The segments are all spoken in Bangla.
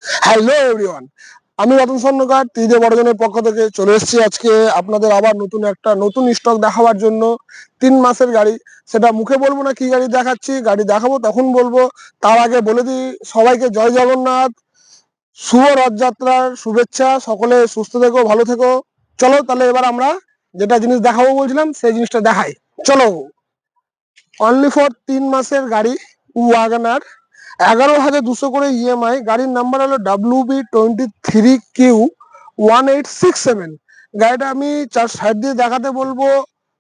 হ্যালো এভরিওয়ান, আমি রতন স্বর্ণকার ত্রিদেব বড়জনের পক্ষ থেকে চলে এসেছি আজকে আপনাদের আবার নতুন স্টক দেখাবার জন্য। 3 মাসের গাড়ি, সেটা মুখে বলবো না কি গাড়ি দেখাচ্ছি, গাড়ি দেখাবো তখন বলবো। তার আগে বলে দিই সবাইকে জয় জগন্নাথ, শুভ রথযাত্রার শুভেচ্ছা। সকলে সুস্থ থেকো, ভালো থেকো। চলো তাহলে এবার আমরা যেটা জিনিস দেখাবো বলছিলাম সেই জিনিসটা দেখাই। চলো। অনলি ফর 3 মাসের গাড়ি, ওয়াগনার, 11,200 করে ইএমআই। গাড়ির নাম্বার হলো WB23Q1867। গাড়িটা আমি চার সাইড দিয়ে দেখাতে বলবো,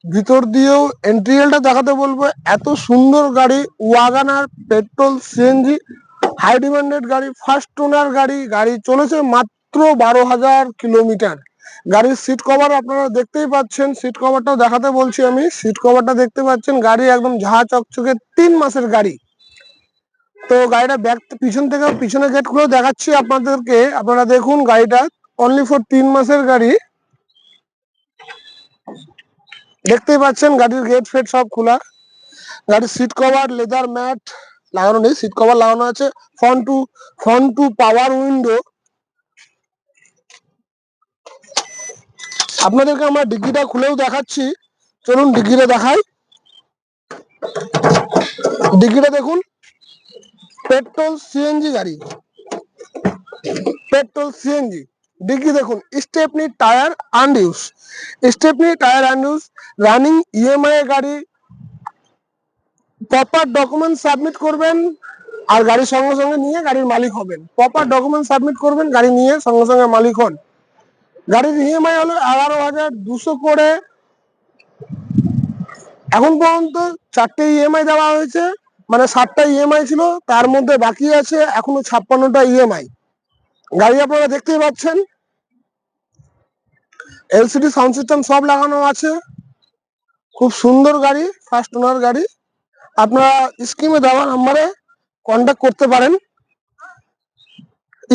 ভিতর দিয়েও এন্ট্রিয়েলটা দেখাতে বলবো। এত সুন্দর গাড়ি, WagonR, petrol CNG, high demanded গাড়ি, ফার্স্ট ওনার গাড়ি। গাড়ি চলেছে মাত্র 12,000 কিলোমিটার। গাড়ির সিট কভার আপনারা দেখতেই পাচ্ছেন, সিট কভারটাও দেখাতে বলছি আমি। সিট কভারটা দেখতে পাচ্ছেন, গাড়ি একদম ঝাঁ চকচকে 3 মাসের গাড়ি। তো গাড়িটা পিছন থেকে পিছনে গেট খুলেও দেখাচ্ছি আপনাদেরকে, আপনারা দেখুন গাড়িটা। অনলি ফর 3 মাসের গাড়ি, দেখতেই পাচ্ছেন গাড়ির গেট ফেট সব খোলা। গাড়ির সিট কভার, লেদার ম্যাট লাগানো নেই, সিট কভার লাগানো আছে। Front two power window. আপনাদেরকে আমরা ডিগ্গিটা খুলেও দেখাচ্ছি, চলুন ডিগ্গিটা দেখাই। ডিগ্গিটা দেখুন, পেট্রোল সিএনজি গাড়ি, পেট্রোল সিএনজি। ডিগ্গি দেখুন, Stepney tyre আনইউজ, Stepney tyre আনইউজ, running EMI গাড়ি। প্রপার ডকুমেন্ট সাবমিট করবেন আর গাড়ির সঙ্গে সঙ্গে নিয়ে গাড়ির মালিক হবেন। প্রপার ডকুমেন্ট সাবমিট করবেন, গাড়ি নিয়ে সঙ্গে সঙ্গে মালিক হন। গাড়ির ইএমআই হলো 11,200 করে। এখন পর্যন্ত 4টে ইএমআই দেওয়া হয়েছে, মানে 7টা ইএমআই ছিল, তার মধ্যে বাকি আছে এখনো 56টা ইএমআই। গাড়ি আপনারা দেখতেই পাচ্ছেন, এলসিডি সাউন্ড সিস্টেম সব লাগানো আছে। খুব সুন্দর গাড়ি, ফার্স্ট ওনার গাড়ি। আপনারা স্ক্রিনে দেওয়া নাম্বারে কন্ট্যাক্ট করতে পারেন।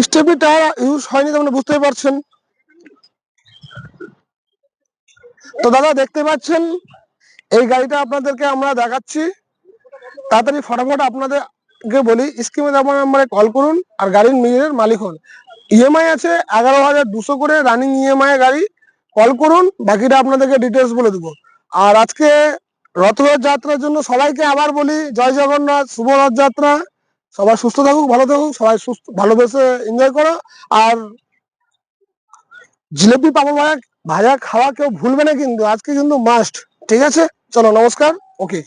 স্টেপনি টায়ার ইউজ হয়নি, তোমরা বুঝতেই পারছেন। তো দাদা দেখতে পাচ্ছেন এই গাড়িটা আপনাদেরকে আমরা দেখাচ্ছি। তাড়াতাড়ি ফটাফট আপনাদেরকে বলি, স্ক্রিনে দেওয়া নাম্বারে কল করুন আর গাড়ির নিজের মালিক হন। ইএমআই আছে 11,200 করে, রানিং ইএমআই গাড়ি। কল করুন, বাকিটা আপনাদেরকে ডিটেলস বলে দেবো। আর আজকে রথযাত্রার জন্য সবাইকে আবার বলি জয় জগন্নাথ, শুভ রথযাত্রা। সবাই সুস্থ থাকুক, ভালো থাকুক, সবাই সুস্থ ভালোবেসে এনজয় করো। আর জিলেপি পাপড় ভাজা ভাজা খাওয়া কেউ ভুলবে না কিন্তু, আজকে কিন্তু মাস্ট। ঠিক আছে, চলো নমস্কার, ওকে।